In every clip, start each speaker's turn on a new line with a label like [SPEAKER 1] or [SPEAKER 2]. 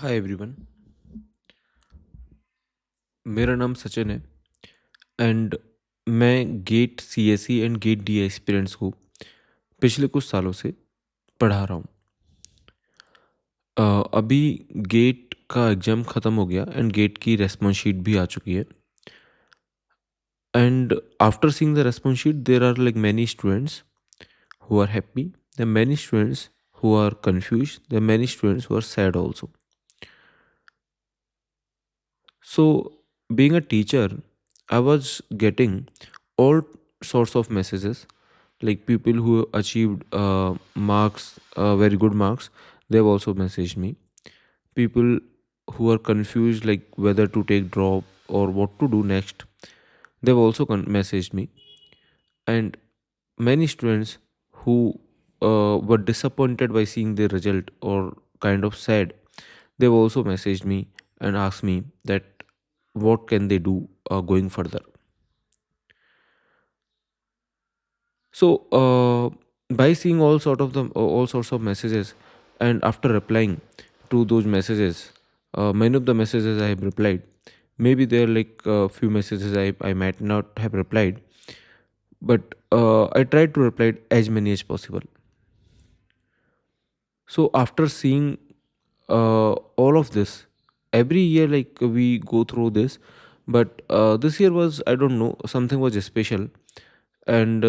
[SPEAKER 1] Hi everyone. मेरा नाम सचिन है एंड मैं GATE CSE and GATE D aspirants को पिछले कुछ सालों से पढ़ा रहा हूँ। अभी गेट का एग्ज़ाम ख़त्म हो गया एंड गेट की रेस्पॉन्स शीट भी आ चुकी है। And after seeing the response sheet there are like many students who are happy, there are many students who are confused, there are many students who are sad also. So, being a teacher, I was getting all sorts of messages like people who achieved marks, very good marks, they've also messaged me. People who are confused, like whether to take drop or what to do next, they've also messaged me. And many students who were disappointed by seeing their result or kind of sad, they've also messaged me and asked me that what can they do going further. So by seeing all sorts of messages and after replying to those messages, many of the messages I have replied. Maybe there are like a few messages I might not have replied, but I tried to reply as many as possible. So after seeing all of this, every year like we go through this, but this year was, I don't know, something was special. And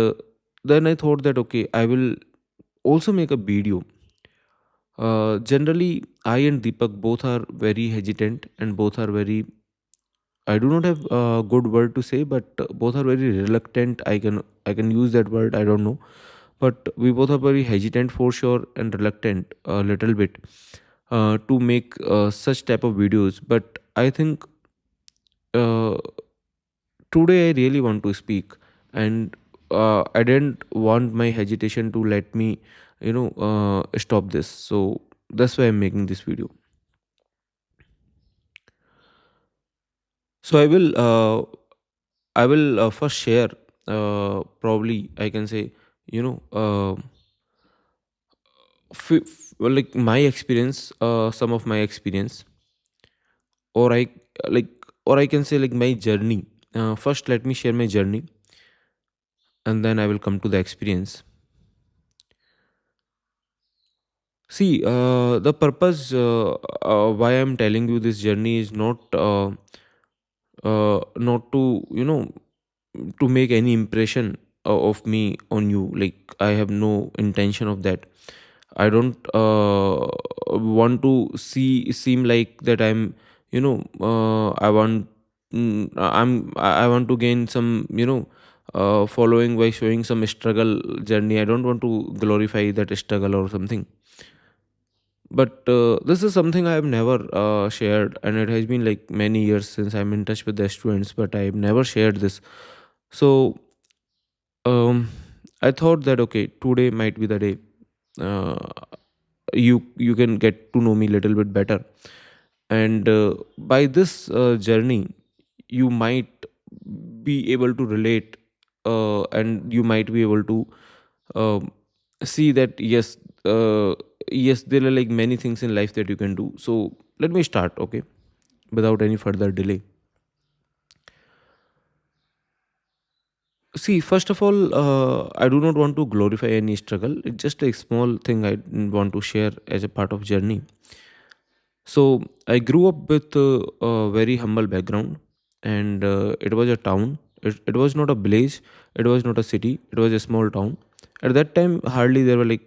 [SPEAKER 1] then I thought that okay, I will also make a video. Generally, I and Deepak both are very hesitant and both are very, I do not have a good word to say, but both are very reluctant. I can use that word. I don't know, but we both are very hesitant for sure and reluctant a little bit to make such type of videos. But I think uh, today I really want to speak, and I didn't want my hesitation to let me, stop this. So that's why I'm making this video. So I will first share, probably I can say, you know, well, like my experience, some of my experience, or like, or I can say like my journey. First, let me share my journey, and then I will come to the experience. See, the purpose why I'm telling you this journey is not to, to make any impression of me on you. Like I have no intention of that. I don't want to seem like that I'm, I want, I want to gain some, following by showing some struggle journey. I don't want to glorify that struggle or something. But this is something I have never shared, and it has been like many years since I'm in touch with the students, but I have never shared this. So um, I thought that okay, today might be the day. Uh, you can get to know me a little bit better, and by this journey, you might be able to relate, and you might be able to um, see that yes, yes, there are like many things in life that you can do. So let me start, okay, without any further delay. See, first of all, I do not want to glorify any struggle. It's just a small thing I want to share as a part of journey. So I grew up with a very humble background, and it was a town. It was not a village. It was not a city. It was a small town. At that time, hardly there were like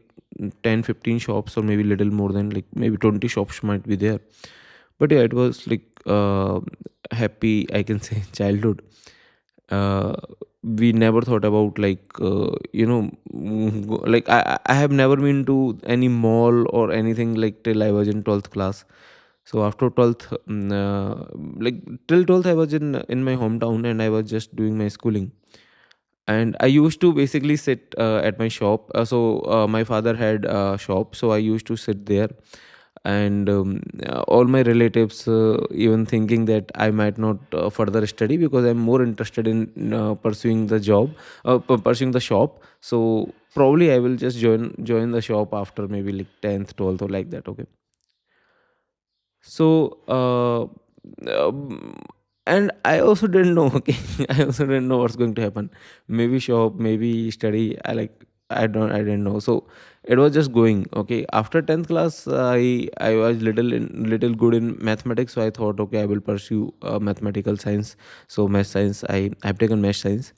[SPEAKER 1] 10, 15 shops, or maybe little more than like maybe 20 shops might be there. But yeah, it was like happy, I can say, childhood. uh, we never thought about like like I have never been to any mall or anything like till I was in 12th class. So after 12th, like till 12th I was in my hometown and I was just doing my schooling. And I used to basically sit at my shop. So my father had a shop, so I used to sit there. And all my relatives even thinking that I might not further study because I'm more interested in pursuing the job, pursuing the shop. So probably I will just join the shop after maybe like 10th 12th or like that, okay. So, and I also didn't know. Okay, I also didn't know what's going to happen. Maybe shop, maybe study. I didn't know. So it was just going. Okay, after 10th class, I was little good in mathematics. So I thought, okay, I will pursue mathematical science. So math science. I've taken math science,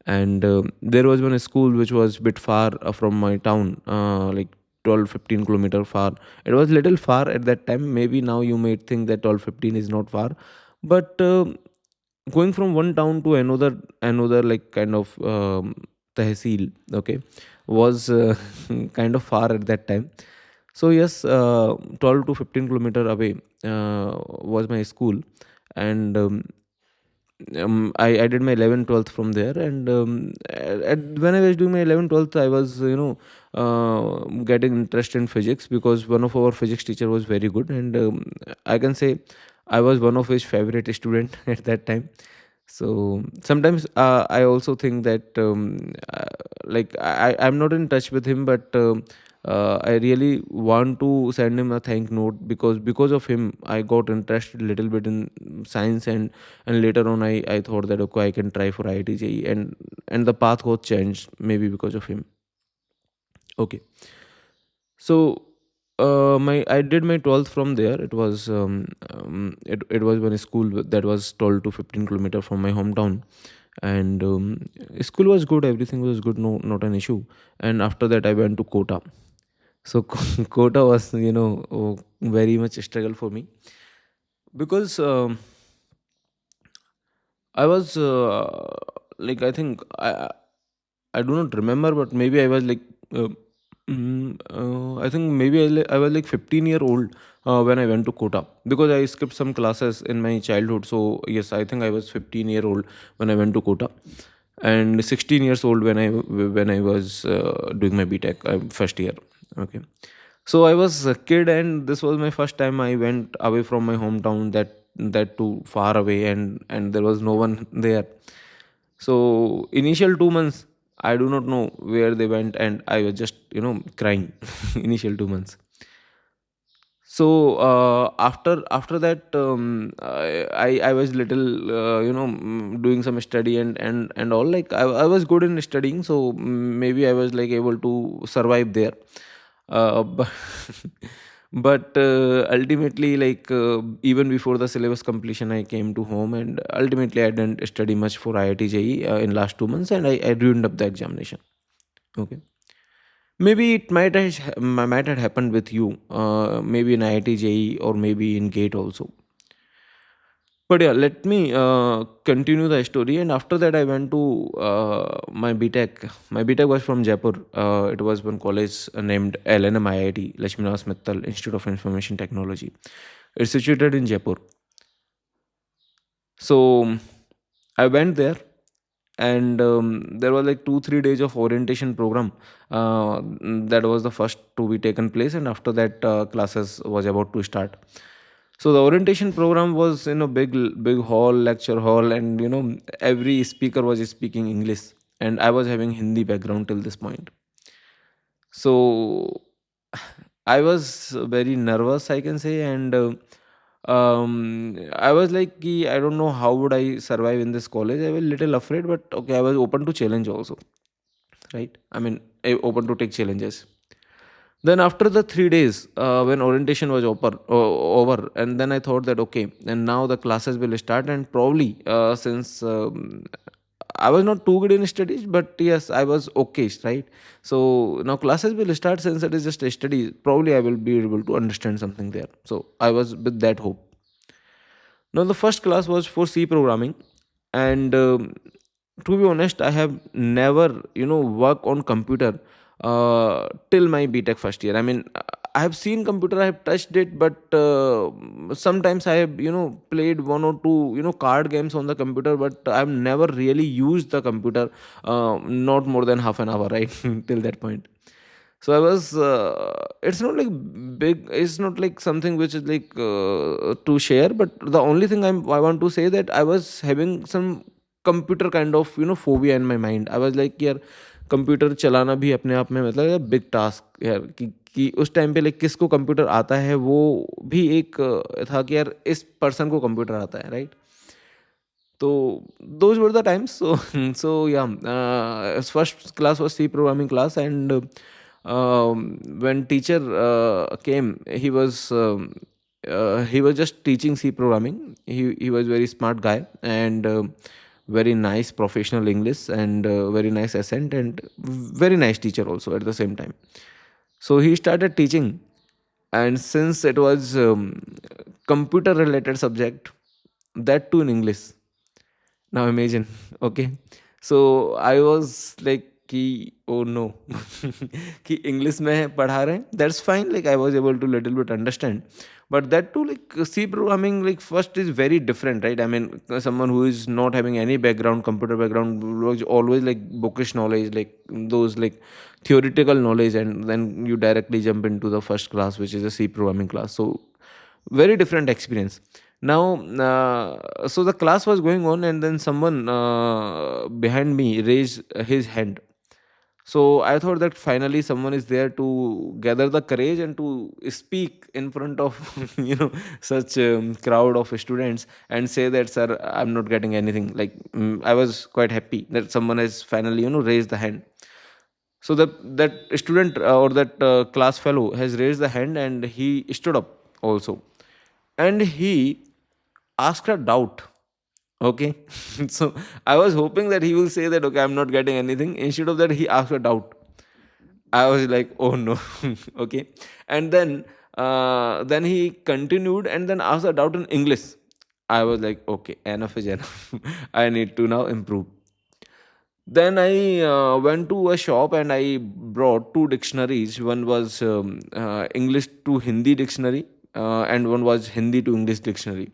[SPEAKER 1] and there was one school which was a bit far from my town, like 12-15 kilometer far. It was little far at that time. Maybe now you may think that 12-15 is not far, but going from one town to another like kind of tehsil, okay, was kind of far at that time. So yes, 12 to 15 kilometer away was my school. And I did my 11th 12th from there. And when I was doing my 11th 12th, I was getting interest in physics, because one of our physics teacher was very good. And I can say I was one of his favorite student at that time. So sometimes I also think that I'm not in touch with him, but I really want to send him a thank note, because of him I got interested a little bit in science. And later on I thought that okay, I can try for IIT, and the path got changed maybe because of him. Okay, so my I did my 12th from there. It was one school that was 12 to 15 kilometer from my hometown. And school was good, everything was good, no, not an issue. And after that I went to Kota. So Kota was, very much struggle for me, because I was I think I do not remember, but maybe I was like uh, I think maybe I was like 15-year old when I went to Kota, because I skipped some classes in my childhood. So yes, I think I was 15-year old when I went to Kota, and 16 years old when I was doing my BTech first year. Okay, so I was a kid, and this was my first time I went away from my hometown, that too far away, and there was no one there. So initial 2 months, I do not know where they went, and I was just crying initial 2 months. So after that, I was little doing some study, and all, like I was good in studying, so maybe I was like able to survive there. But but ultimately, like even before the syllabus completion, I came to home, and ultimately I didn't study much for IIT JEE in last 2 months, and I ruined up the examination. Okay, maybe it might have happened with you, maybe in IIT JEE or maybe in GATE also. But yeah, let me continue the story. And after that, I went to my BTech. My BTech was from Jaipur. It was one college named LNM IIT, Lakshminivas Mittal Institute of Information Technology. It's situated in Jaipur. So I went there, and there was like 2-3 days of orientation program. That was the first to be taken place, and after that, classes was about to start. So the orientation program was in a big hall, lecture hall, and every speaker was speaking English, and I was having Hindi background till this point. So I was very nervous, I can say. And I was like, "Ki, I don't know how would I survive in this college." I was little afraid, but okay, I was open to challenge also, right? I mean, open to take challenges. Then after the 3 days, when orientation was over, and then I thought that okay, and now the classes will start, and probably since I was not too good in studies, but yes, I was okay, right? So now classes will start, since it is just a study. Probably I will be able to understand something there. So I was with that hope. Now the first class was for C programming, and to be honest, I have never worked on computer till my BTech first year. I mean, I have seen computer, I have touched it, but sometimes I have played one or two card games on the computer, but I've never really used the computer, not more than half an hour, right? Till that point. So I was it's not like big, it's not like something which is like to share, but the only thing I want to say that I was having some computer kind of phobia in my mind. I was like, yeah, computer चलाना भी अपने आप में मतलब big task यार, कि उस time पे लाइक किसको कंप्यूटर आता है वो भी एक था कि यार इस पर्सन को कंप्यूटर आता है, राइट? तो those were the times. So so yeah, first class was C programming class, and when teacher came, he was just teaching C programming. He was very smart guy, and very nice professional English, and very nice accent, and very nice teacher also at the same time. So he started teaching, and since it was computer related subject, that too in English. Now imagine, okay. So I was like कि oh no कि English में पढ़ा रहे हैं, that's fine, like I was able to little bit understand, but that too, like C programming, like first is very different, right? I mean, someone who is not having any background, computer background, was always like bookish knowledge, like those like theoretical knowledge, and then you directly jump into the first class, which is a C programming class. So very different experience. Now so the class was going on, and then someone behind me raised his hand. So I thought that finally someone is there to gather the courage and to speak in front of such crowd of students and say that, sir, I'm not getting anything. Like, I was quite happy that someone has finally raised the hand. So that student or that class fellow has raised the hand, and he stood up also, and he asked a doubt. Okay. So I was hoping that he will say that, okay, I'm not getting anything. Instead of that, he asked a doubt. I was like, oh no. Okay. And then he continued and then asked a doubt in English. I was like, okay, enough is enough. I need to now improve. Then I went to a shop and I brought two dictionaries. One was English to Hindi dictionary, and one was Hindi to English dictionary.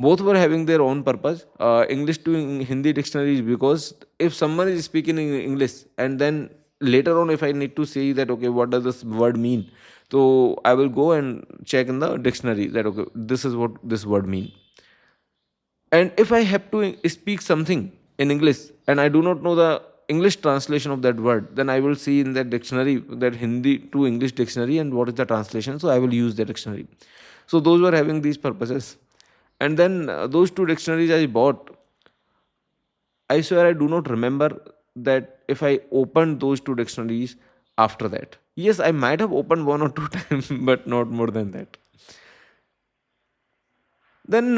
[SPEAKER 1] Both were having their own purpose. English to Hindi dictionary is because if someone is speaking in English, and then later on if I need to say that, okay, what does this word mean, so I will go and check in the dictionary that, okay, this is what this word mean. And if I have to speak something in English and I do not know the English translation of that word, then I will see in that dictionary, that Hindi to English dictionary, and what is the translation, so I will use the dictionary. So those were having these purposes. And then those two dictionaries I bought, I swear I do not remember that if I opened those two dictionaries after that. Yes, I might have opened one or two times, but not more than that. Then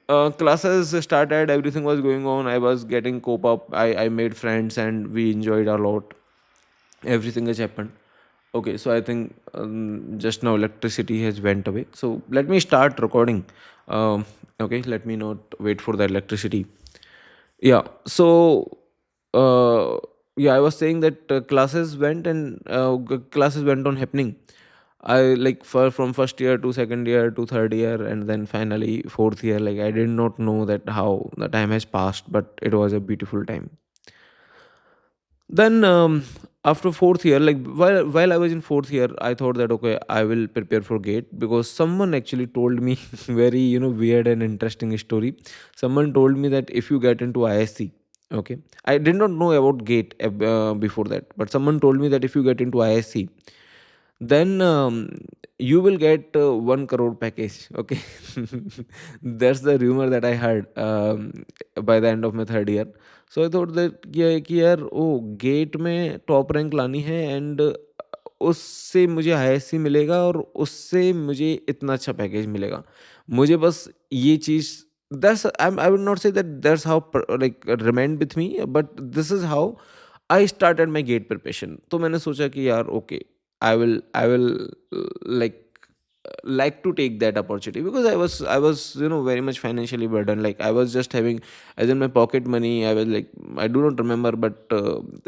[SPEAKER 1] classes started, everything was going on, I was getting cope up, I made friends and we enjoyed a lot. Everything has happened. Okay, so I think just now electricity has went away, so let me start recording. Okay, let me not wait for the electricity. Yeah, so uh, yeah, I was saying that classes went, and classes went on happening. I like from first year to second year to third year, and then finally fourth year. Like, I did not know that how the time has passed, but it was a beautiful time. Then after fourth year, like while I was in fourth year, I thought that, okay, I will prepare for gate, because someone actually told me very weird and interesting story. Someone told me that if you get into ISC, okay, I did not know about gate before that, but someone told me that if you get into ISC, then you will get 1 crore package. Okay. That's the rumor that I heard by the end of my third year. So I thought that कि यार ओ gate में top rank लानी है, and उससे मुझे ISC मिलेगा, और उससे मुझे इतना अच्छा पैकेज मिलेगा। मुझे बस ये चीज़, that's I would not say that that's how like remind with me, but this is how I started my GATE preparation. तो मैंने सोचा कि यार okay, I will like to take that opportunity, because I was very much financially burdened. Like, I was just having, as in my pocket money, I was like, I do not remember, but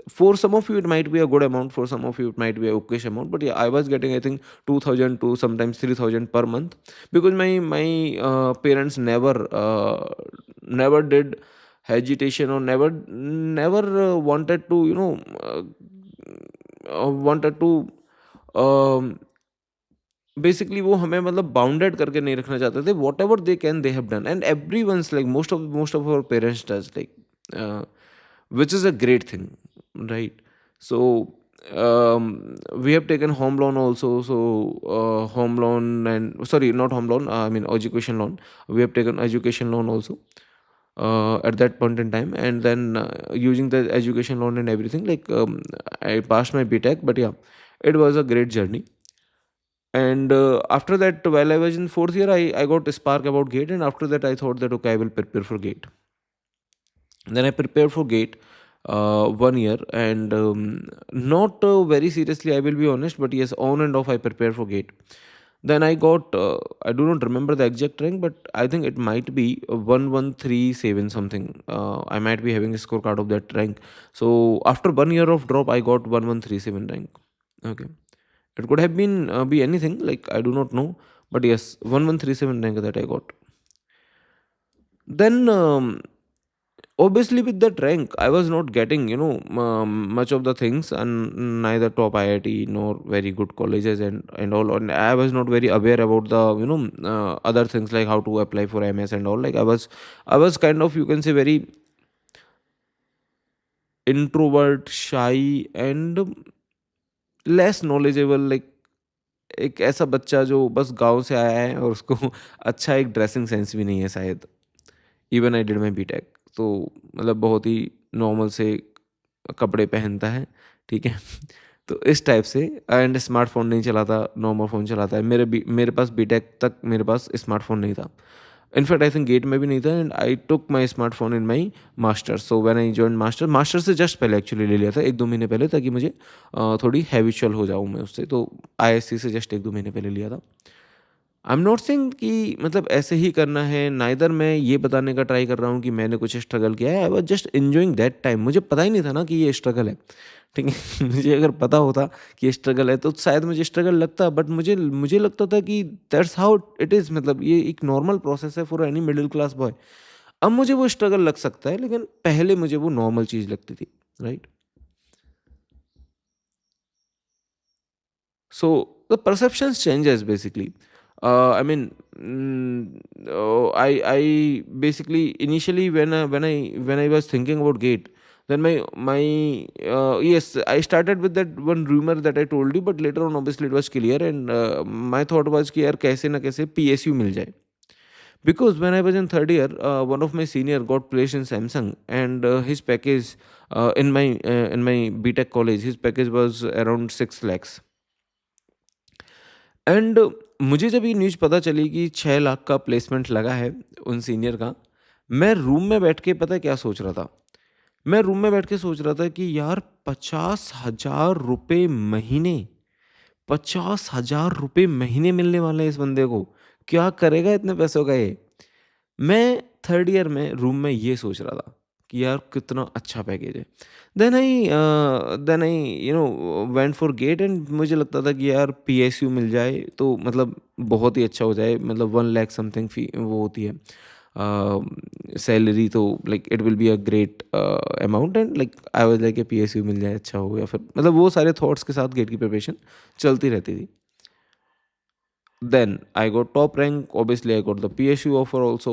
[SPEAKER 1] for some of you it might be a good amount, for some of you it might be a okayish amount, but yeah, I was getting, I think, 2,000 to sometimes 3,000 per month, because my parents never did hesitation, or never wanted to wanted to basically वो हमें मतलब bounded करके नहीं रखना चाहते थे। Whatever they can they have done, and every ones like most of our parents does, like which is a great thing, right? So we have taken home loan also. So home loan, and sorry, not home loan, I mean education loan. We have taken education loan also at that point in time, and then using the education loan and everything, like I passed my btech. But yeah, it was a great journey. And after that, while I was in fourth year, I got a spark about gate, and after that I thought that okay, I will prepare for gate. Then I prepared for gate 1 year, and not very seriously, I will be honest, but yes, on and off I prepared for gate. Then I got, I do not remember the exact rank, but I think it might be 1137 something. I might be having a scorecard of that rank. So after 1 year of drop, I got 1137 rank. Okay, it could have been be anything, like I do not know, but yes, 1137 rank that I got. Then obviously with that rank I was not getting, much of the things, and neither top IIT nor very good colleges and all. And I was not very aware about the, other things, like how to apply for MS and all. Like I was kind of, you can say, very introvert, shy, and less knowledgeable, like एक ऐसा बच्चा जो बस गांव से आया है और उसको अच्छा एक ड्रेसिंग सेंस भी नहीं है शायद। Even I did my BTech, तो मतलब बहुत ही नॉर्मल से कपड़े पहनता है, ठीक है। तो इस टाइप से, एंड स्मार्टफोन नहीं चलाता, नॉर्मल फ़ोन चलाता है। मेरे पास बीटेक तक मेरे पास स्मार्टफोन नहीं था। इनफैक्ट आई थिंक गेट में भी नहीं था, and I took my smartphone in my masters. So when I join master से जस्ट पहले एक्चुअली ले लिया था, 1-2 महीने पहले, ताकि मुझे थोड़ी हैबिचुअल हो जाऊँ मैं उससे। तो आईएससी से जस्ट 1-2 महीने पहले लिया था। आई एम नॉट सेइंग कि मतलब ऐसे ही करना है, नाइदर मैं ये बताने का ट्राई कर रहा हूँ कि मैंने कुछ स्ट्रगल किया है। I was just enjoying that time. मुझे पता ही नहीं था ना कि ये स्ट्रगल है, ठीक है। मुझे अगर पता होता कि ये स्ट्रगल है तो शायद मुझे स्ट्रगल लगता, बट मुझे मुझे लगता था कि दैट्स हाउ इट इज़, मतलब ये एक नॉर्मल प्रोसेस है for any middle class boy. अब मुझे वो स्ट्रगल लग सकता है, लेकिन पहले मुझे वो नॉर्मल चीज़ लगती थी, right? So the perceptions changes basically. I mean, I basically initially when I was thinking about gate, then my yes, I started with that one rumor that I told you, but later on obviously it was clear, and my thought was कि यार कैसे ना कैसे PSU मिल जाए. Because when I was in third year, one of my senior got placed in Samsung, and his package in my BTech college, his package was around 6 lakhs. And मुझे जब ये news पता चली कि 6 लाख का प्लेसमेंट लगा है उन सीनियर का, मैं रूम में बैठ के पता है क्या सोच रहा था? मैं रूम में बैठ के सोच रहा था कि यार 50,000 रुपये महीने, 50,000 रुपये महीने मिलने वाले हैं इस बंदे को। क्या करेगा इतने पैसों का ये? मैं थर्ड ईयर में रूम में ये सोच रहा था कि यार कितना अच्छा पैकेज है। Then I went for GATE, and मुझे लगता था कि यार पीएसयू मिल जाए तो मतलब बहुत ही अच्छा हो जाए। मतलब 1 लाख समथिंग फी वो होती है सैलरी, तो like it will be a great amount, and like I was like PSU मिल जाए अच्छा हो, या फिर मतलब वो सारे थॉट्स के साथ गेट की प्रिपरेशन चलती रहती थी। Then I got top rank. Obviously, I got the PSU offer also.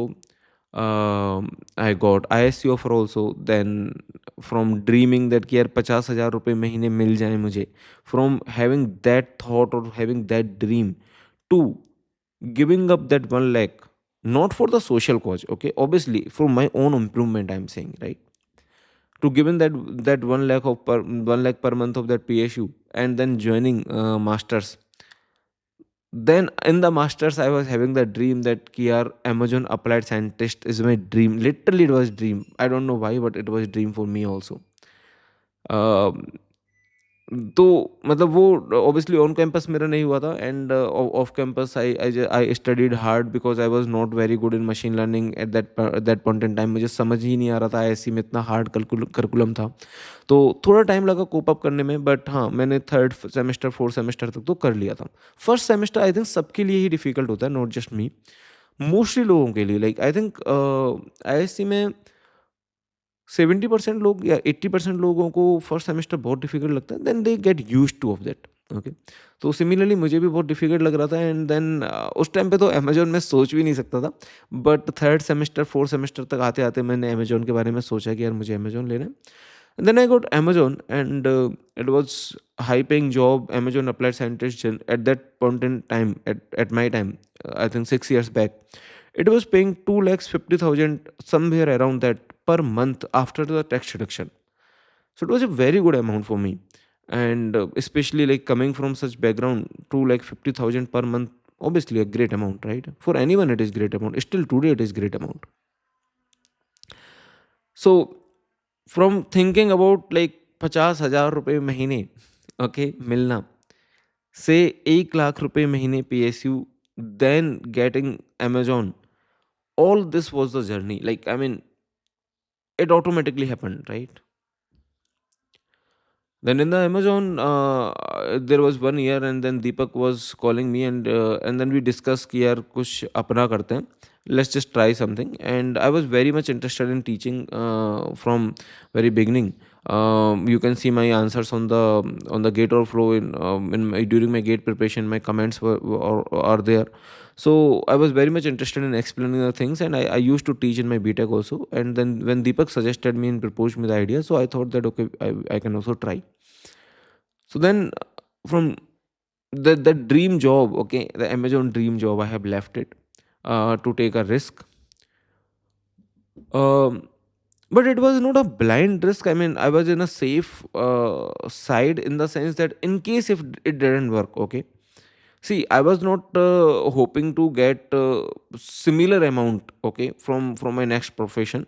[SPEAKER 1] I got ISU offer also. Then from dreaming that कि यार 50,000 रुपये महीने मिल जाए मुझे, from having that thought or having that dream to giving up that 1 lakh, not for the social cause, okay, obviously for my own improvement, I'm saying, right? To giving that 1 lakh per month of that PSU, and then joining masters. Then in the masters, I was having the dream that कि यार Amazon applied scientist is my dream. Literally, it was dream. I don't know why, but it was dream for me also. Um, तो मतलब वो obviously on campus मेरा नहीं हुआ था, end off campus I studied hard because I was not very good in machine learning at that point in time. मुझे समझ ही नहीं आ रहा था आईएससी में इतना हार्ड करिकुलम था, तो थोड़ा टाइम लगा कोप अप करने में। बट हाँ, मैंने थर्ड सेमेस्टर फोर्थ सेमेस्टर तक तो कर लिया था। फर्स्ट सेमेस्टर आई थिंक सबके लिए ही डिफिकल्ट होता है, नॉट जस्ट मी, मोस्टली लोगों के लिए। लाइक आई थिंक आईएससी में 70% लोग या 80% लोगों को फर्स्ट सेमेस्टर बहुत डिफिकल्ट लगता है, then they get used to of that. Okay. तो सिमिलरली मुझे भी बहुत डिफिकल्ट लग रहा था, एंड देन उस टाइम पे तो अमेजोन में सोच भी नहीं सकता था, but third semester fourth semester तक आते आते मैंने अमेजोन के बारे में सोचा कि यार मुझे अमेजोन लेना है। Then I got Amazon, and it was high paying job. Amazon applied scientist at that point in time, at my time, I think 6 years back. It was paying 2,50,000 somewhere around that per month after the tax deduction. So it was a very good amount for me, and especially like coming from such background, 2,50,000 per month. Obviously, a great amount, right? For anyone, it is great amount. Still today, it is great amount. So from thinking about like 50,000 रुपये महीने, okay, मिलना से 1 लाख रुपए महीने PSU, then getting Amazon, all this was the journey. Like, I mean, it automatically happened, right? Then in the Amazon, there was 1 year, and then Deepak was calling me, and then we discussed कि यार कुछ अपना करते हैं. Let's just try something. And I was very much interested in teaching from very beginning. You can see my answers on the gate overflow during my gate preparation. My comments are there. So I was very much interested in explaining the things, and I used to teach in my BTech also. And then when Deepak suggested me and proposed me the idea, so I thought that okay, I can also try. So then from the dream job, okay, the Amazon dream job, I have left it to take a risk. Um, but it was not a blind risk. I mean, I was in a safe side, in the sense that in case if it didn't work, okay. See, I was not hoping to get similar amount, okay, from my next profession,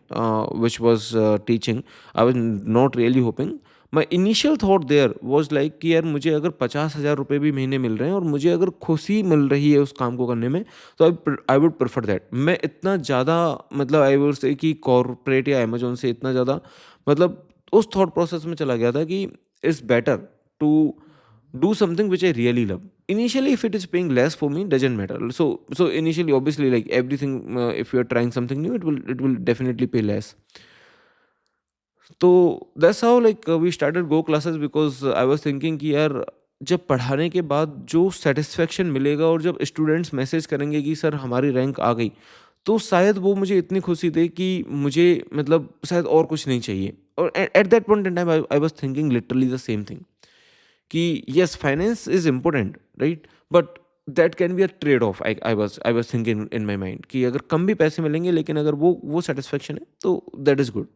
[SPEAKER 1] which was teaching. I was not really hoping. My initial thought there was like कि यार मुझे अगर 50,000 रुपये भी महीने मिल रहे हैं और मुझे अगर खुशी मिल रही है उस काम को करने में, तो आई वुड प्रेफर दैट. मैं इतना ज़्यादा, मतलब आई वुड से कि कॉर्पोरेट या अमेजोन से इतना ज़्यादा, मतलब उस थॉट प्रोसेस में चला गया था कि it's better to do something which I really love. Initially, if it is paying less for me, doesn't matter. So initially, obviously, like everything, if you are trying something new, it will definitely pay less. तो that's how like we started Go classes, because I was thinking कि यार जब पढ़ाने के बाद जो satisfaction मिलेगा, और जब स्टूडेंट्स मैसेज करेंगे कि सर हमारी रैंक आ गई, तो शायद वो मुझे इतनी खुशी दे कि मुझे, मतलब शायद और कुछ नहीं चाहिए. और at that point in time I was thinking literally the same thing कि yes, finance is important, right, but that can be a trade off. I was thinking in my mind कि अगर कम भी पैसे मिलेंगे, लेकिन अगर वो सेटिस्फेक्शन है, तो that is good.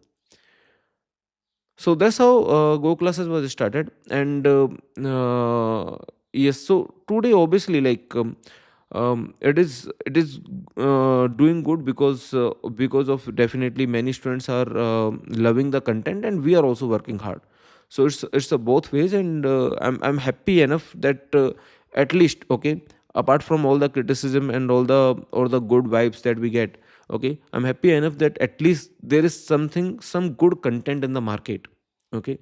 [SPEAKER 1] So that's how Go classes was started, and yes. So today, obviously, like it is doing good, because of definitely many students are loving the content, and we are also working hard. So it's a both ways, and I'm happy enough that at least, okay, apart from all the criticism and all the good vibes that we get, okay, I'm happy enough that at least there is some good content in the market, okay.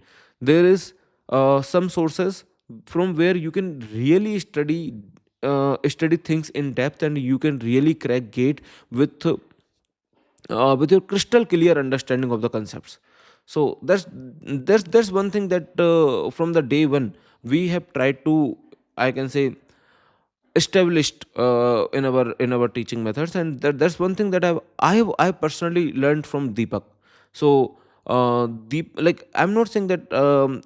[SPEAKER 1] There is some sources from where you can really study things in depth, and you can really crack gate with your crystal clear understanding of the concepts. So that's one thing that from the day one we have tried to, I can say, established in our teaching methods, and that's one thing that I personally learned from Deepak. So like, I'm not saying that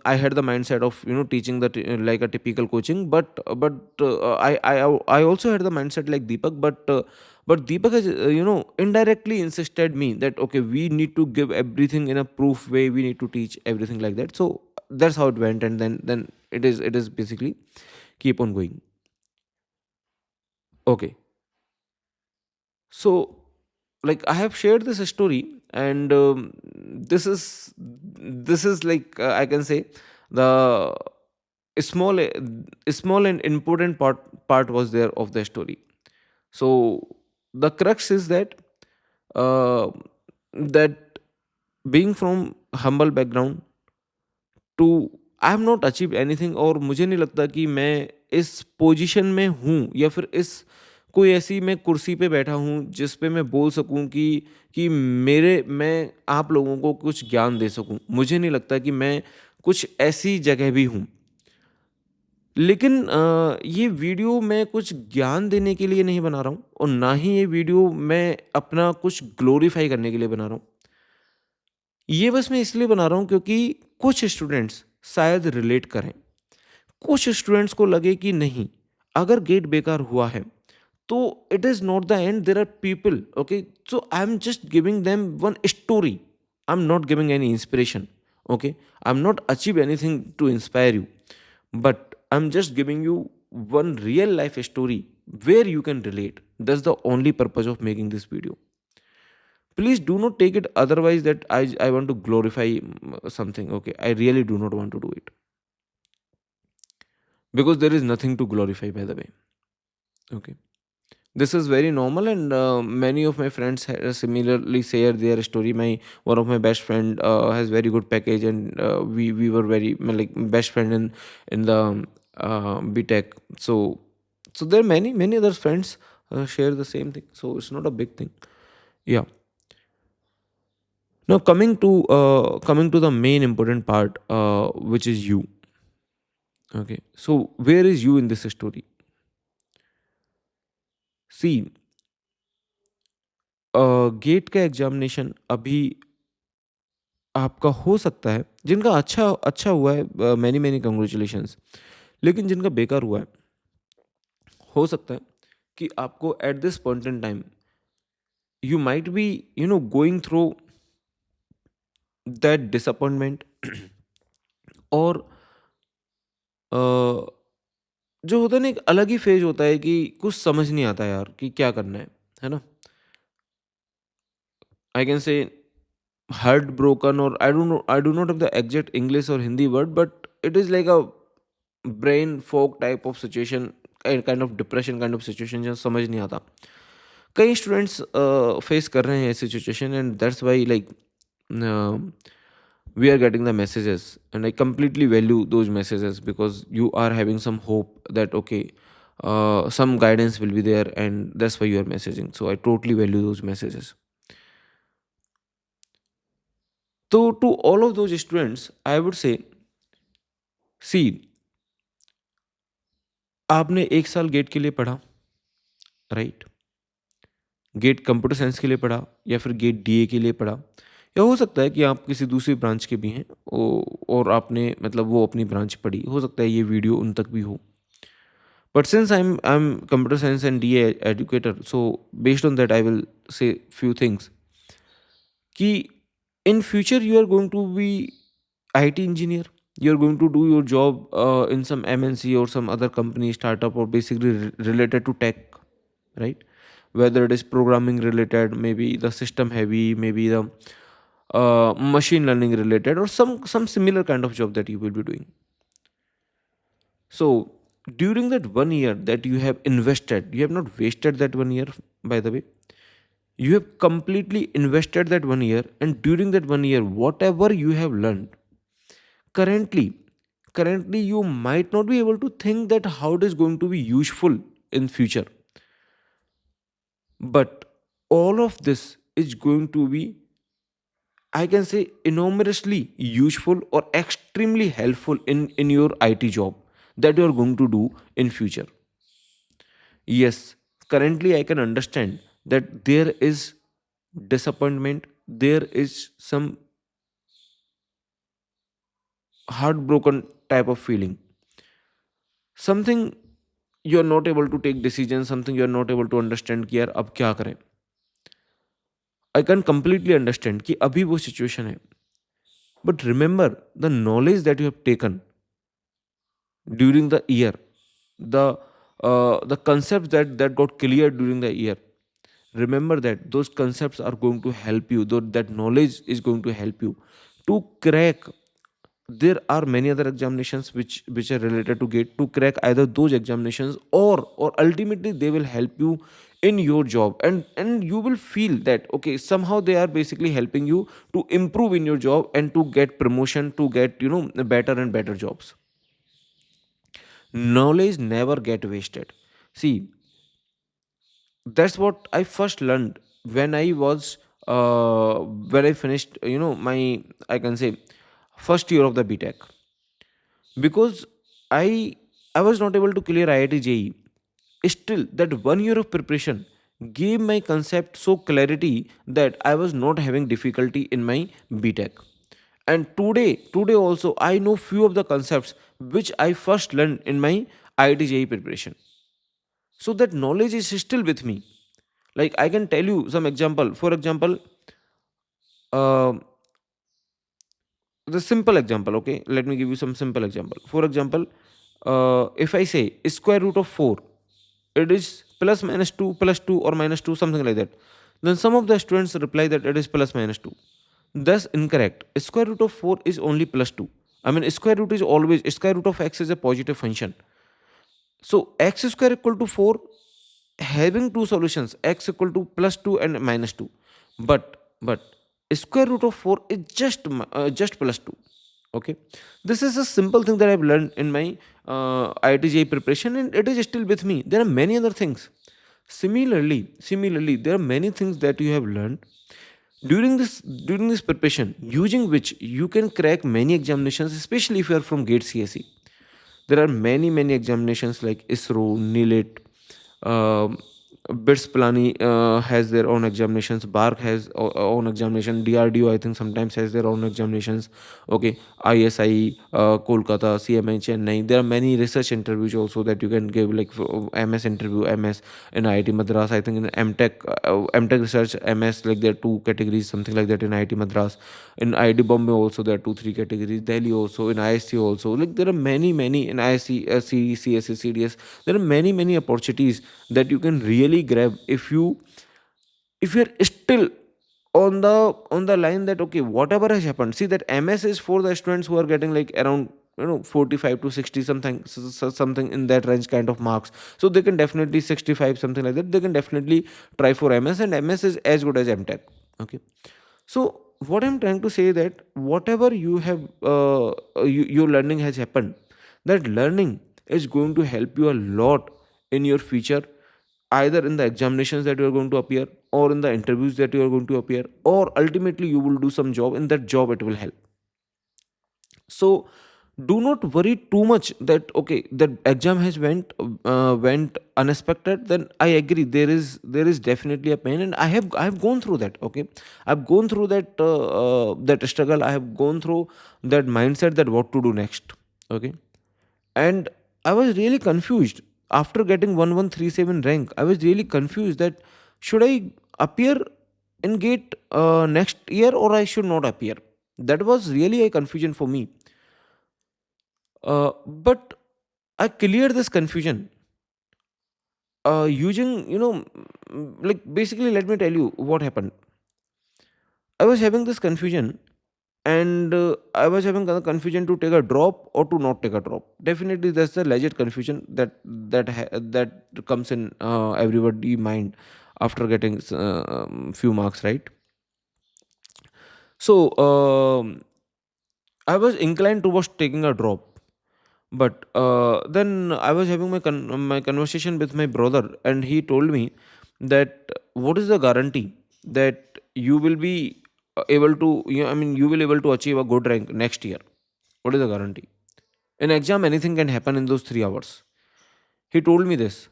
[SPEAKER 1] I had the mindset of teaching that like a typical coaching, but I also had the mindset like Deepak, but Deepak has indirectly insisted me that okay, we need to give everything in a proof way, we need to teach everything like that. So that's how it went, and then it is basically keep on going. Okay. So, like, I have shared this story, and this is like, I can say, the small small and important part was there of the story. So the crux is that uh, that being from humble background too, I have not achieve anything, और मुझे नहीं लगता कि मैं इस position में हूँ, या फिर इस कोई ऐसी मैं कुर्सी पे बैठा हूँ जिस पे मैं बोल सकूँ कि मैं आप लोगों को कुछ ज्ञान दे सकूँ. मुझे नहीं लगता कि मैं कुछ ऐसी जगह भी हूँ. लेकिन ये वीडियो मैं कुछ ज्ञान देने के लिए नहीं बना रहा हूँ और ना ही ये वीडियो मैं अपना कुछ ग्लोरीफाई करने के लिए बना रहा हूँ। ये बस मैं इसलिए बना रहा हूँ क्योंकि कुछ स्टूडेंट्स शायद रिलेट करें। कुछ स्टूडेंट्स को लगे कि नहीं, अगर गेट बेकार हुआ है तो it is not the end, there are people, okay, so I am just giving them one story, I am not giving any inspiration, okay, I'm not achieve anything to inspire you, but I'm just giving you one real life story where you can relate. That's the only purpose of making this video. Please do not take it otherwise that I want to glorify something. Okay, I really do not want to do it because there is nothing to glorify, by the way. Okay, this is very normal, and many of my friends similarly share their story. My One of my best friend has very good package, and we were very like best friend in the BTech. So there are many other friends share the same thing, so it's not a big thing. Yeah. Now coming to the main important part, which is you. Okay, so where is you in this story? See, GATE का examination अभी आपका हो सकता है, जिनका अच्छा अच्छा हुआ है, मैनी मैनी कंग्रेचुलेशंस। लेकिन जिनका बेकार हुआ है, हो सकता है कि आपको at this point in time you might be going through that disappointment और अ, जो होता है ना, एक अलग ही फेज होता है कि कुछ समझ नहीं आता यार कि क्या करना है ना? I can say heartbroken, or I do not have the exact English or Hindi word, but it is like a brain fog type of situation, kind of depression kind of situation, जहाँ समझ नहीं आता। कई students face कर रहे हैं ऐसी situation, and that's why like we are getting the messages, and I completely value those messages because you are having some hope that okay, some guidance will be there, and that's why you are messaging. So I totally value those messages. So to all of those students, I would say, see, आपने 1 साल gate के लिए पढ़ा, right? Gate computer science के लिए पढ़ा या फिर गेट डीए के लिए पढ़ा, या हो सकता है कि आप किसी दूसरी ब्रांच के भी हैं और आपने मतलब वो अपनी ब्रांच पढ़ी। हो सकता है ये वीडियो उन तक भी हो। But since I am computer science and DA educator, so based on that I will say few things कि in future you are going to be IT engineer. You're going to do your job in some MNC or some other company, startup, or basically related to tech, right? Whether it is programming related, maybe the system heavy, maybe the machine learning related, or some similar kind of job that you will be doing. So during that 1 year that you have invested, you have not wasted that 1 year, by the way. You have completely invested that 1 year, and during that 1 year, whatever you have learned, currently, currently you might not be able to think that how it is going to be useful in future. But all of this is going to be, I can say, enormously useful or extremely helpful in your IT job that you are going to do in future. Yes, currently I can understand that there is disappointment, there is some heartbroken type of feeling, something you are not able to take decisions, something you are not able to understand कि यार अब क्या करें। I can completely understand कि अभी वो situation है, but remember the knowledge that you have taken during the year, the concepts that got clear during the year, remember that those concepts are going to help you, though that knowledge is going to help you to crack. There are many other examinations which are related to gate, to crack either those examinations, or ultimately they will help you in your job, and you will feel that okay, somehow they are basically helping you to improve in your job and to get promotion, to get better and better jobs. Knowledge never get wasted. See, that's what I first learned when I was when I finished my, I can say, first year of the BTech, because i I was not able to clear IIT JEE. Still, that 1 year of preparation gave my concept so clarity that I was not having difficulty in my BTech. And today also, I know few of the concepts which I first learned in my IIT JEE preparation. So that knowledge is still with me. Like I can tell you some example. For example, um the simple example, okay, let me give you some simple example. For example, if I say square root of 4, it is plus minus 2 plus 2 or minus 2, something like that. Then some of the students reply that it is plus minus 2. Thus incorrect. Square root of 4 is only plus 2. I mean, square root is always, square root of x is a positive function. So x square equal to 4, having two solutions, x equal to plus 2 and minus 2. But square root of 4 is just plus 2. Okay, this is a simple thing that I've learned in my IIT preparation, and it is still with me. There are many other things. Similarly, there are many things that you have learned during this preparation, using which you can crack many examinations, especially if you are from GATE CSE. There are many examinations like ISRO, NILIT, um, BITS Pilani has their own examinations. BARC has own examination. DRDO I think sometimes has their own examinations. Okay, ISI Kolkata, CMI Chennai. There are many research interviews also that you can give, like for MS interview, MS in IIT Madras. I think in MTech research MS, like there are two categories, something like that in IIT Madras. In IIT Bombay also there are two three categories. Delhi also, in ISC also. Like there are many in ISC, CSC, CDS. There are many opportunities that you can really grab if you're still on the line that okay, whatever has happened. See that MS is for the students who are getting like around 45 to 60 something, something in that range kind of marks. So they can definitely 65 something like that, they can definitely try for MS, and MS is as good as MTech. Okay, so what I'm trying to say that whatever you have your learning has happened, that learning is going to help you a lot in your future, either in the examinations that you are going to appear, or in the interviews that you are going to appear, or ultimately you will do some job. In that job it will help. So do not worry too much that okay, the exam has went unexpected. Then I agree, there is definitely a pain, and I have gone through that. Okay, I've gone through that struggle. I have gone through that mindset that what to do next. Okay, and I was really confused after getting 1137 rank. I was really confused that should I appear in gate next year, or I should not appear. That was really a confusion for me. But I cleared this confusion using, like basically, let me tell you what happened. I was having this confusion, and I was having a confusion to take a drop or to not take a drop. Definitely, that's the legit confusion that comes in everybody mind after getting few marks, right? So I was inclined towards taking a drop. But then I was having my conversation with my brother, and he told me that what is the guarantee that you will be able to, I mean, you will able to achieve a good rank next year? What is the guarantee? In exam, anything can happen in those 3 hours. He told me this,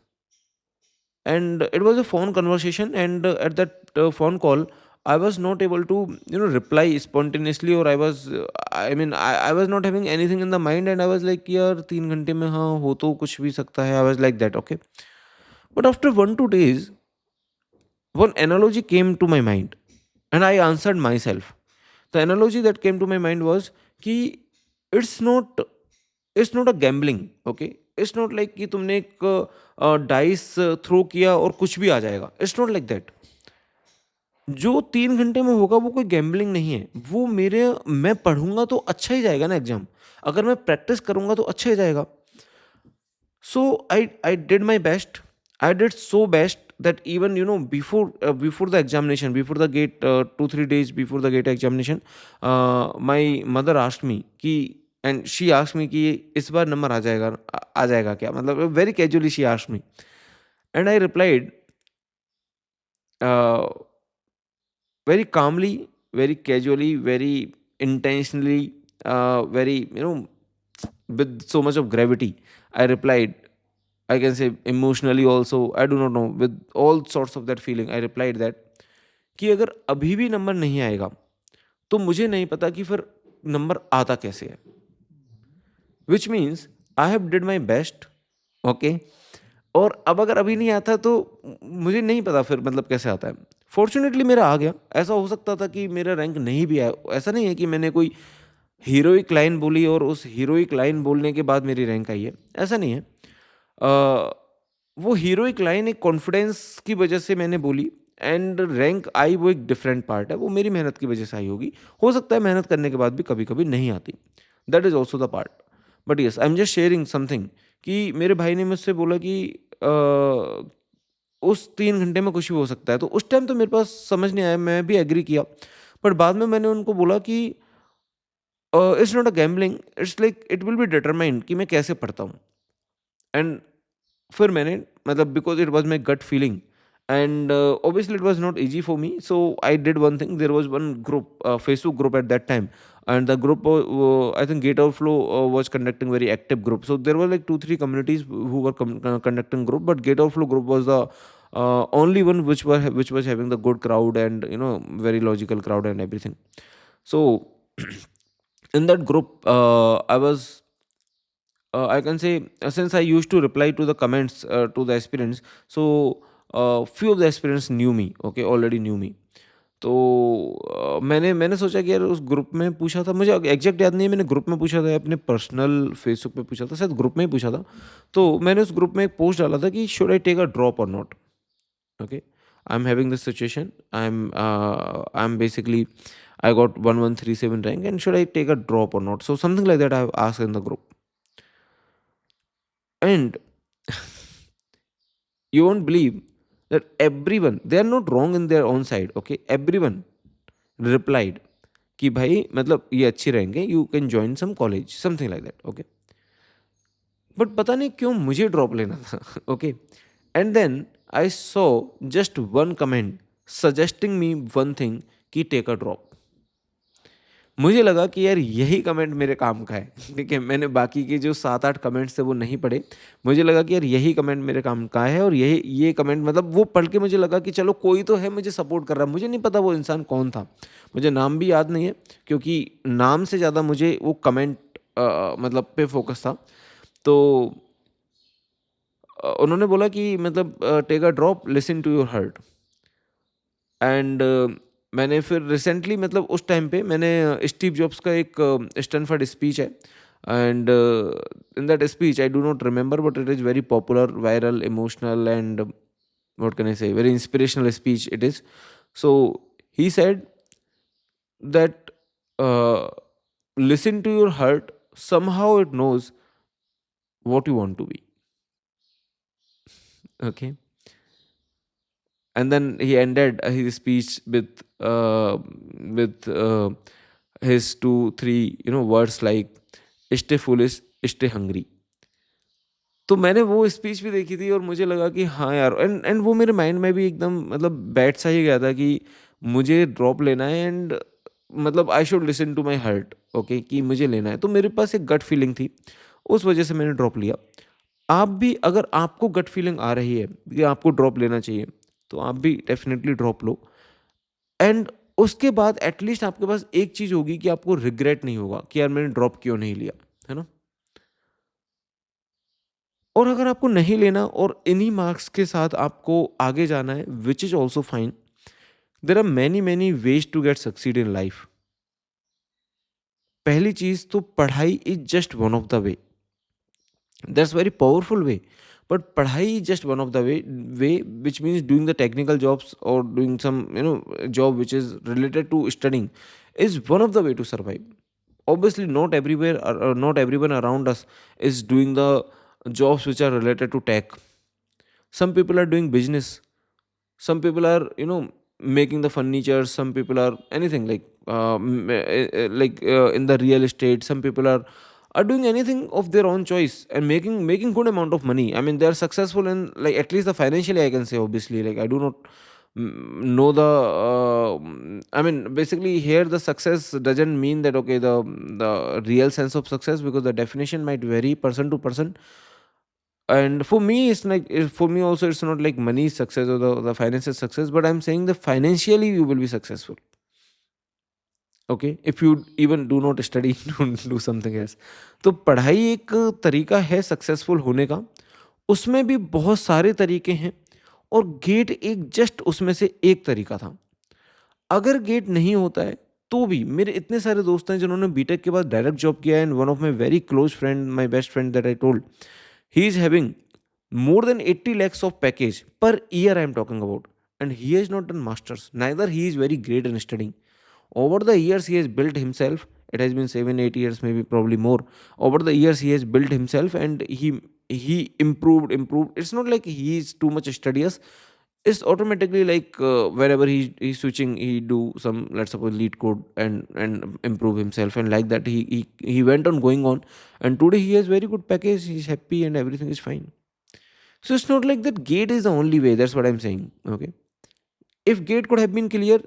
[SPEAKER 1] and it was a phone conversation. And at that phone call, I was not able to reply spontaneously, or I was not having anything in the mind, and I was like, यार 3 घंटे में हाँ हो तो कुछ भी सकता है. I was like that. Okay, but after 1 2 days, one analogy came to my mind, and I answered myself. The analogy that came to my mind was कि it's not it's not a gambling. Okay, it's not like कि तुमने एक dice throw किया और कुछ भी आ जाएगा. It's not like that. जो 3 घंटे में होगा वो कोई गैम्बलिंग नहीं है. वो मेरे मैं पढ़ूंगा तो अच्छा ही जाएगा ना एग्जाम. अगर मैं प्रैक्टिस करूंगा तो अच्छा ही जाएगा. So I did my best. I did so best that even before the examination, before the gate, 2 3 days before the gate examination, my mother asked me कि, and she asked me कि इस बार number आ जाएगा क्या, मतलब very casually she asked me, and I replied uh, very calmly, very casually, very intentionally, very with so much of gravity. I replied, I can say emotionally also, I do not know, with all sorts of that feeling, I replied that कि अगर अभी भी number नहीं आएगा तो मुझे नहीं पता कि फिर नंबर आता कैसे है, which means I have did my best, okay. और अब अगर अभी नहीं आता तो मुझे नहीं पता फिर मतलब कैसे आता है। फॉर्चुनेटली मेरा आ गया। ऐसा हो सकता था कि मेरा रैंक नहीं भी आया। ऐसा नहीं है कि मैंने कोई हीरोइक लाइन बोली और उस हीरोइक लाइन बोलने के बाद मेरी रैंक आई है, ऐसा नहीं है। वो हीरोइक लाइन एक कॉन्फिडेंस की वजह से मैंने बोली, एंड रैंक आई वो एक डिफरेंट पार्ट है, वो मेरी मेहनत की वजह से आई होगी। हो सकता है मेहनत करने के बाद भी कभी कभी नहीं आती, that is also the part. But yes, I am just sharing something कि मेरे भाई ने मुझसे बोला कि उस 3 घंटे में कुछ भी हो सकता है, तो उस टाइम तो मेरे पास समझ नहीं आया, मैं भी एग्री किया। बट बाद में मैंने उनको बोला कि it's not a gambling, it's like it will be determined कि मैं कैसे पढ़ता हूँ। एंड फिर मैंने मतलब because it was my gut feeling, and obviously it was not easy for me, so I did one thing. There was one group, Facebook group at that time, and the group I think Gate Outflow was conducting very active group, so there were like 2 3 communities who were conducting group, but Gate Outflow group was the only one which was having the good crowd, and very logical crowd and everything. So in that group, I was I can say, since I used to reply to the comments to the aspirants, so few of the aspirants knew me, okay, already knew me. तो मैंने मैंने सोचा कि यार उस group में पूछा था, मुझे एग्जैक्ट याद नहीं है, मैंने ग्रुप में पूछा था या अपने पर्सनल फेसबुक पे पूछा था, शायद ग्रुप में ही पूछा था। तो मैंने उस ग्रुप में एक पोस्ट डाला था कि should I take a drop और not, okay, I am having this situation, I am basically I got 1137 rank and should I take a drop or not? So something like that I have asked in the group. And you won't believe that everyone, they are not wrong in their own side, okay, everyone replied कि भाई मतलब ये अच्छी रहेंगे, you can join some college, something like that, okay. But पता नहीं क्यों मुझे ड्रॉप लेना था, okay. And then I saw just one comment suggesting me one thing कि टेक अ ड्रॉप। मुझे लगा कि यार यही कमेंट मेरे काम का है, ठीक है। मैंने बाकी के जो 7 8 कमेंट्स थे वो नहीं पढ़े। मुझे लगा कि यार यही कमेंट मेरे काम का है, और ये कमेंट मतलब वो पढ़ के मुझे लगा कि चलो कोई तो है मुझे सपोर्ट कर रहा है। मुझे नहीं पता वो इंसान कौन था, मुझे नाम भी याद नहीं है, क्योंकि नाम से ज़्यादा मुझे वो कमेंट मतलब पे फोकस था। तो उन्होंने बोला कि मतलब take a drop, listen to your heart. And मैंने फिर रिसेंटली मतलब उस टाइम पे मैंने स्टीव जॉब्स का एक स्टैनफोर्ड स्पीच है, and in that speech I do not remember, but it is very popular, viral, emotional, and what can I say, very inspirational speech it is. So he said that listen to your heart, somehow it knows what you want to be, okay. And then he ended his speech with his 2 3 words like stay foolish, stay hungry. तो मैंने वो speech भी देखी थी और मुझे लगा कि हाँ यार, एंड वो मेरे माइंड में भी एकदम मतलब बैठ सा ही गया था कि मुझे ड्रॉप लेना है, एंड मतलब I should listen to my heart, okay, कि मुझे लेना है। तो मेरे पास एक गट फीलिंग थी, उस वजह से मैंने ड्रॉप लिया। आप भी, अगर आपको गट फीलिंग आ रही है कि आपको ड्रॉप लेना चाहिए, तो आप भी डेफिनेटली ड्रॉप लो। एंड उसके बाद एटलीस्ट आपके पास एक चीज़ होगी कि आपको रिग्रेट नहीं होगा कि यार मैंने ड्रॉप क्यों नहीं लिया, है ना। और अगर आपको नहीं लेना और इन्हीं मार्क्स के साथ आपको आगे जाना है, which is also fine, there are many many ways to get succeed in life. पहली चीज़ तो पढ़ाई is just one of the way, that's very powerful way. But पढ़ाई is just one of the way which means doing the technical jobs और doing some job which is related to studying is one of the way to survive. Obviously not everywhere, not everyone around us is doing the jobs which are related to tech. Some people are doing business, some people are making the furniture, some people are anything like in the real estate. Some people are doing anything of their own choice and making good amount of money. I mean, they are successful in, like, at least the financially I can say. Obviously, like, I do not know the I mean, basically here the success doesn't mean that, okay, the real sense of success, because the definition might vary person to person. And for me, it's like, for me also, it's not like money is success or the finance is success, but I'm saying that financially you will be successful. Okay, if you even do not study, do something else. तो पढ़ाई एक तरीका है successful होने का, उसमें भी बहुत सारे तरीके हैं, और गेट एक जस्ट उसमें से एक तरीका था। अगर गेट नहीं होता है, तो भी मेरे इतने सारे दोस्त हैं जिन्होंने बीटेक के बाद डायरेक्ट जॉब किया है, and one of my very close friend, my best friend that I told, he is having more than 80 lakhs of package per year I am talking about, and he has not done masters, neither he is very great in studying. Over the years he has built himself. It has been 7 8 years, maybe probably more. Over the years he has built himself, and he improved. It's not like he is too much studious. It's automatically like, wherever he's switching, he do some, let's suppose, lead code, and improve himself, and like that he went on going on, and today he has very good package, he's happy, and everything is fine. So it's not like that gate is the only way. That's what I'm saying. Okay. If gate could have been clear,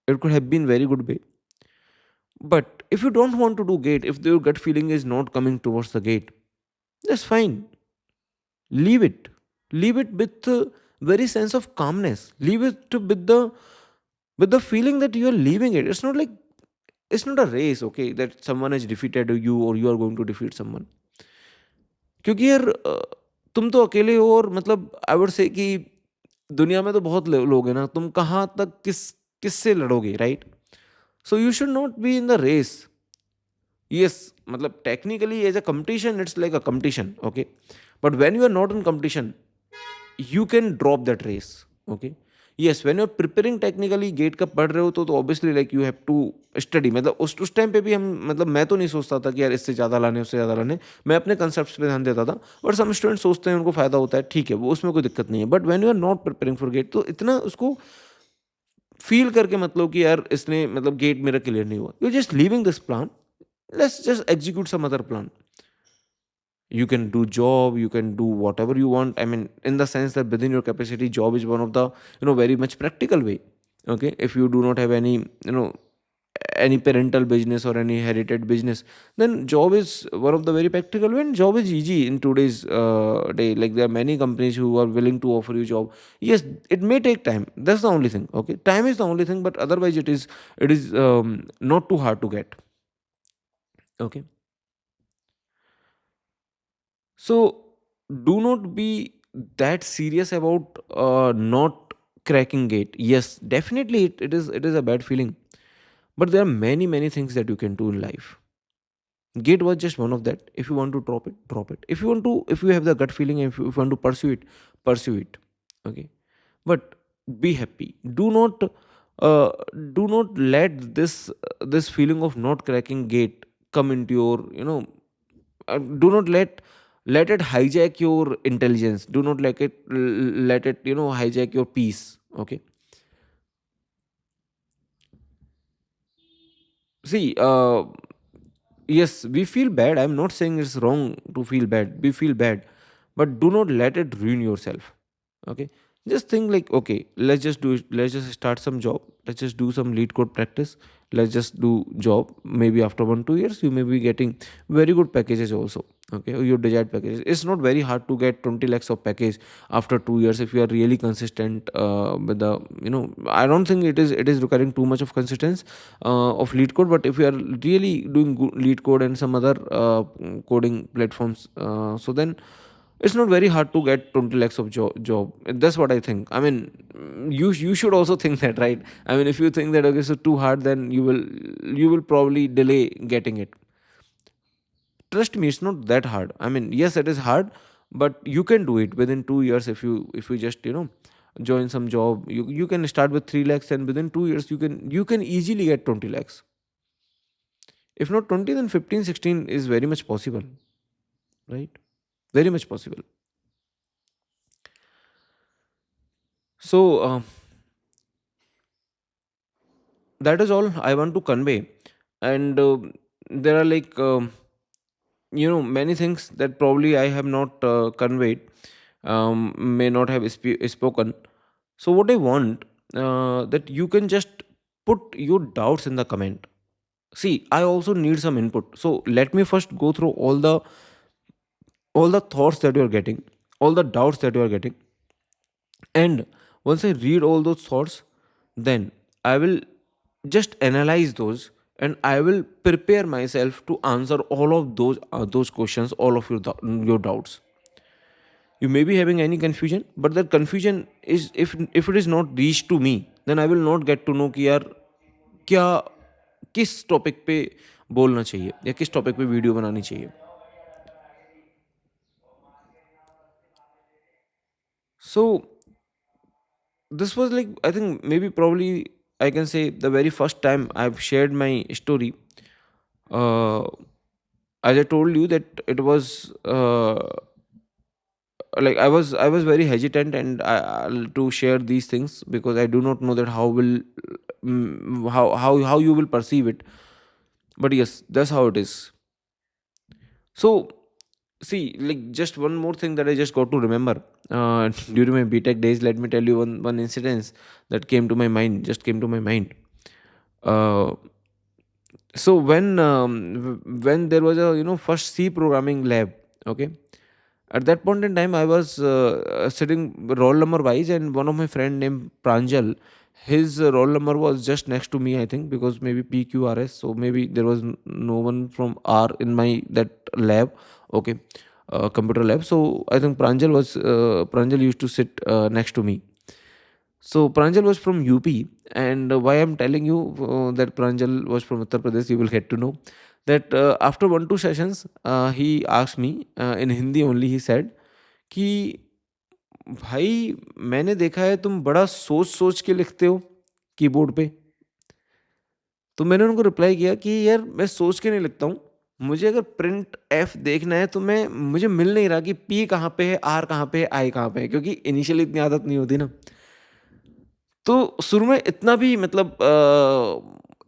[SPEAKER 1] it could have been very good way. But if you don't want to do gate, if your gut feeling is not coming towards the gate, that's fine. Leave it. Leave it with the very sense of calmness. Leave it with the feeling that you are leaving it. It's not like, it's not a race, okay, that someone has defeated you or you are going to defeat someone. क्योंकि यार, तुम तो अकेले हो, और मतलब I would say कि दुनिया में तो बहुत लोग हैं ना, तुम कहाँ तक किससे लड़ोगे, right? So you should not be in the race. Yes, मतलब technically as a competition, it's like a competition, okay, but when you are not in competition, you can drop that race. Okay, yes, when you're preparing technically GATE का पढ़ रहे हो, तो obviously like you have to study. मतलब उस time पे भी हम, मतलब मैं तो नहीं सोचता था कि यार इससे ज़्यादा लाने, उससे ज़्यादा लाने. मैं अपने कंसेप्ट पे ध्यान देता था, और सम स्टूडेंट सोचते हैं उनको फ़ायदा होता है, ठीक है, वो उसमें कोई दिक्कत नहीं है. But when you are not preparing for GATE, तो इतना उसको फील करके मतलब कि यार इसने, मतलब गेट मेरा क्लियर नहीं हुआ, you just leaving this plan, let's just execute some other plan. You can do job, you can do whatever you want. I mean, in the sense that within your capacity, job is one of the, very much practical way. Okay, if you do not have any, any parental business or any heritage business, then job is one of the very practical way, and job is easy in today's day. Like, there are many companies who are willing to offer you job. Yes, it may take time, that's the only thing. Okay, time is the only thing, but otherwise it is not too hard to get. Okay. So do not be that serious about not cracking gate. Yes, definitely it is a bad feeling, but there are many things that you can do in life. Gate was just one of that. If you want to drop it, drop it. If you have the gut feeling, and if you want to pursue it, pursue it. Okay, but be happy. Uh, do not let this feeling of not cracking gate come into your, do not let it hijack your intelligence. Do not let it, hijack your peace. Okay, see, yes, we feel bad. I'm not saying it's wrong to feel bad. We feel bad, but do not let it ruin yourself. Okay, just think like, okay, let's just start some job, let's just do some lead code practice, let's just do job. Maybe after 1 2 years you may be getting very good packages also. Okay, or your desired packages. It's not very hard to get 20 lakhs of package after 2 years, if you are really consistent with the, I don't think it is requiring too much of consistency of lead code. But if you are really doing good lead code and some other coding platforms, so then it's not very hard to get 20 lakhs of job. That's what I think. I mean, you should also think that, right? I mean, if you think that, okay, so too hard, then you will probably delay getting it. Trust me, it's not that hard. I mean, yes, it is hard, but you can do it within 2 years. If you just, join some job, you can start with 3 lakhs, and within 2 years you can easily get 20 lakhs. If not 20, then 15 16 is very much possible, right? Very much possible. So that is all I want to convey. And there are like, many things that probably I have not conveyed, may not have spoken. So what I want, that you can just put your doubts in the comment. See, I also need some input, so let me first go through all the thoughts that you are getting, all the doubts that you are getting. And once I read all those thoughts, then I will just analyze those, and I will prepare myself to answer all of those questions, all of your doubts. You may be having any confusion, but that confusion is, if it is not reached to me, then I will not get to know कि यार क्या, किस topic पे बोलना चाहिए या किस topic पे वीडियो बनानी चाहिए. So this was like, I think maybe probably I can say the very first time I've shared my story. uh, as I told you that it was like I was very hesitant and to share these things, because I do not know that how will how you will perceive it. But yes, that's how it is. So see, like, just one more thing that I just got to remember during my BTech days. Let me tell you one incident that came to my mind, just came to my mind. Uh, so when there was a, first C programming lab, okay. At that point in time, I was sitting roll number wise, and one of my friend named Pranjal, his roll number was just next to me. I think because maybe PQRS, so maybe there was no one from R in my that lab, okay, computer lab. So I think Pranjal used to sit next to me. So Pranjal was from UP, and why I'm telling you that Pranjal was from Uttar Pradesh, you will get to know that after 1 2 sessions, he asked me in Hindi only. He said कि भाई, मैंने देखा है तुम बड़ा सोच सोच के लिखते हो कीबोर्ड पे. तो मैंने उनको रिप्लाई किया कि यार, मैं सोच के नहीं लिखता हूँ. मुझे अगर प्रिंट एफ देखना है तो मैं मुझे मिल नहीं रहा कि पी कहाँ पे है, आर कहाँ पे है, आई कहाँ पे है, क्योंकि इनिशियली इतनी आदत नहीं होती ना. तो शुरू में इतना भी मतलब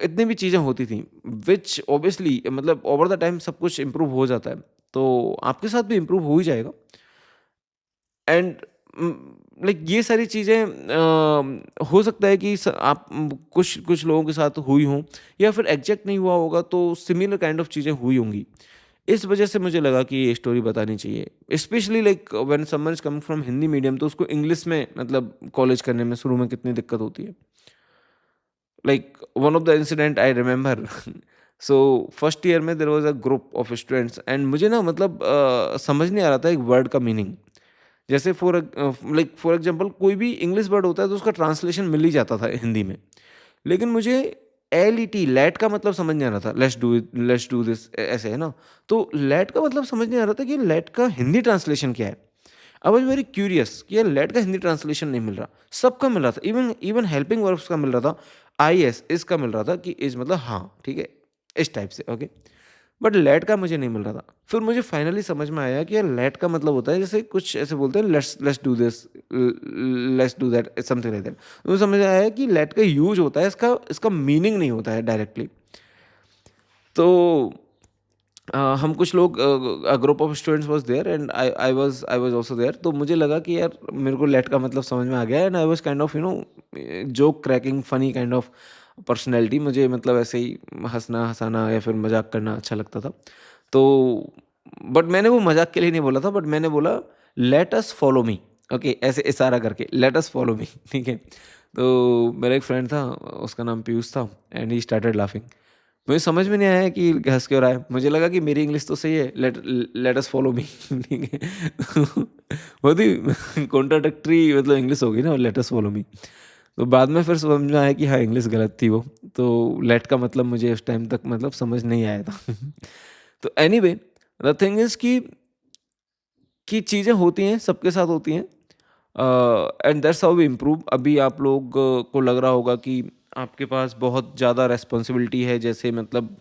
[SPEAKER 1] इतनी भी चीज़ें होती थी, विच ऑब्वियसली मतलब ओवर द टाइम सब कुछ इम्प्रूव हो जाता है. तो आपके साथ भी इम्प्रूव हो ही जाएगा. एंड लाइक ये सारी चीज़ें हो सकता है कि आप कुछ कुछ लोगों के साथ हुई हों, या फिर एग्जैक्ट नहीं हुआ होगा तो सिमिलर काइंड ऑफ चीज़ें हुई होंगी. इस वजह से मुझे लगा कि ये स्टोरी बतानी चाहिए, specially like when someone is coming from Hindi medium, तो उसको इंग्लिश में मतलब कॉलेज करने में शुरू में कितनी दिक्कत होती है. Like one of the incident I remember. So first year में there was a group of students, and मुझे ना मतलब समझ नहीं आ रहा था एक वर्ड का मीनिंग. जैसे फॉर एग्जांपल कोई भी इंग्लिश वर्ड होता है तो उसका ट्रांसलेशन मिल ही जाता था हिंदी में, लेकिन मुझे एल लैट का मतलब समझ नहीं आ रहा था. लेट्स डू दिस ऐसे है ना. तो लैट का मतलब समझ नहीं आ रहा था कि लैट का हिंदी ट्रांसलेशन क्या है. आई वॉज वेरी क्यूरियस कि यार लैट का हिंदी ट्रांसलेशन नहीं मिल रहा. सबका मिल रहा था, इवन इवन हेल्पिंग वर्ब्स का मिल रहा था. आई एस इसका मिल रहा था कि इज मतलब हाँ ठीक है, इस टाइप से, ओके. बट लैट का मुझे नहीं मिल रहा था. फिर मुझे फाइनली समझ में आया कि यार लैट का मतलब होता है, जैसे कुछ ऐसे बोलते हैं, let's let's do this, let's do that, something like that. मुझे समझ आया कि लैट का यूज होता है, इसका इसका मीनिंग नहीं होता है डायरेक्टली. तो हम कुछ लोग, group of students was there, and I was also there. तो मुझे लगा कि यार मेरे को लेट का मतलब समझ में आ गया, and I was kind of joke cracking funny kind of personality. मुझे मतलब ऐसे ही हंसना हंसाना या फिर मजाक करना अच्छा लगता था. तो बट मैंने वो मजाक के लिए नहीं बोला था, बट मैंने बोला लेट अस फॉलो मी, ओके, ऐसे इशारा करके, लेट अस फॉलो मी, ठीक है. तो मेरा एक फ्रेंड था, उसका नाम पीयूष था, एंड ही स्टार्टेड लाफिंग. मुझे समझ में नहीं आया कि हँस क्यों रहा है. मुझे लगा कि मेरी इंग्लिश तो सही है, let let us follow me, ठीक है. बहुत ही कॉन्ट्राडिक्टरी मतलब इंग्लिश होगी ना, लेट अस फॉलो मी. तो बाद में फिर समझ में आया कि हाँ, इंग्लिश गलत थी वो. तो लेट का मतलब मुझे उस टाइम तक मतलब समझ नहीं आया था. तो एनीवे, द थिंग इज़ कि चीज़ें होती हैं, सबके साथ होती हैं, and that's how we improve. अभी आप लोग को लग रहा होगा कि आपके पास बहुत ज़्यादा रेस्पॉन्सिबिलिटी है, जैसे मतलब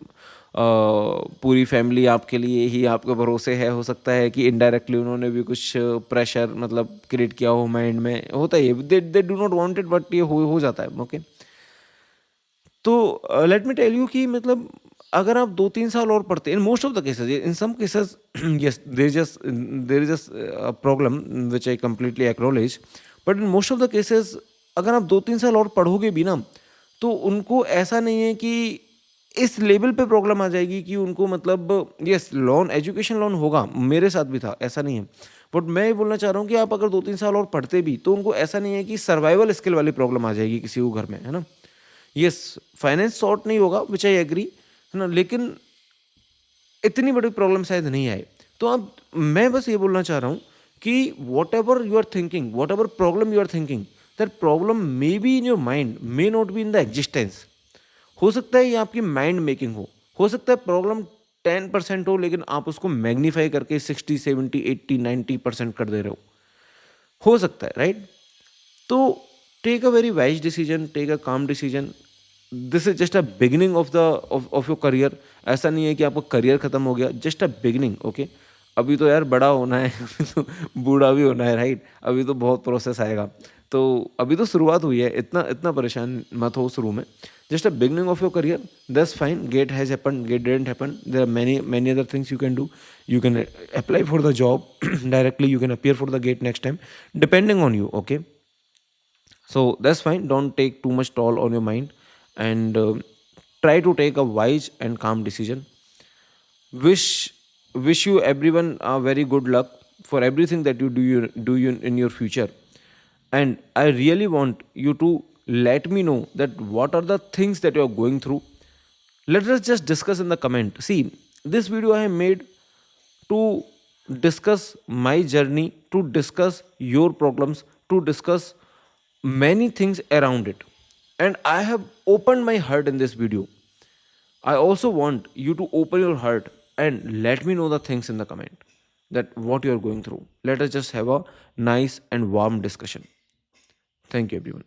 [SPEAKER 1] पूरी फैमिली आपके लिए ही आपके भरोसे है. हो सकता है कि इनडायरेक्टली उन्होंने भी कुछ प्रेशर मतलब क्रिएट किया हो माइंड में, होता है, they do not want it, but ये हो जाता है, ओके. तो लेट मी टेल यू कि मतलब अगर आप 2 3 साल और पढ़ते, in most of the cases, in some cases yes, there is a problem which I completely acknowledge, but in most of the cases अगर आप 2-3 साल और पढ़ोगे भी ना, तो उनको ऐसा नहीं है कि इस लेवल पे प्रॉब्लम आ जाएगी कि उनको मतलब यस लोन एजुकेशन लोन होगा, मेरे साथ भी था, ऐसा नहीं है। बट मैं ये बोलना चाह रहा हूँ कि आप अगर 2-3 साल और पढ़ते भी तो उनको ऐसा नहीं है कि सर्वाइवल स्किल वाली प्रॉब्लम आ जाएगी किसी को घर में, है ना? यस, फाइनेंस सॉर्ट नहीं होगा विच आई एग्री, है ना? लेकिन इतनी बड़ी प्रॉब्लम शायद नहीं आए। तो अब मैं बस ये बोलना चाह रहा हूँ कि whatever you are thinking, whatever problem you are thinking, that problem may be in your mind, may not be in the existence. हो सकता है ये आपकी माइंड मेकिंग हो सकता है प्रॉब्लम 10% हो, लेकिन आप उसको मैग्नीफाई करके 60, 70, 80, 90% कर दे रहे हो सकता है, राइट? तो take a very wise decision, take a calm decision. This is just a beginning of the of your career. ऐसा नहीं है कि आपका करियर खत्म हो गया, जस्ट अ बिगिनिंग, ओके? अभी तो यार बड़ा होना है अभी तो बूढ़ा भी होना है, राइट? अभी तो बहुत प्रोसेस आएगा। तो अभी तो शुरुआत हुई है, इतना इतना परेशान मत हो शुरू में। Just a beginning of your career, that's fine. GATE has happen, GATE didn't happen, there are many many other things you can do. You can apply for the job directly, you can appear for the gate next time, depending on you, okay? So that's fine, don't take too much toll on your mind, and try to take a wise and calm decision. Wish you everyone a very good luck for everything that you in your future. And I really want you to let me know that what are the things that you are going through. Let us just discuss in the comment. See, this video I have made to discuss my journey, to discuss your problems, to discuss many things around it. And I have opened my heart in this video. I also want you to open your heart and let me know the things in the comment, that what you are going through. Let us just have a nice and warm discussion. Thank you, everyone.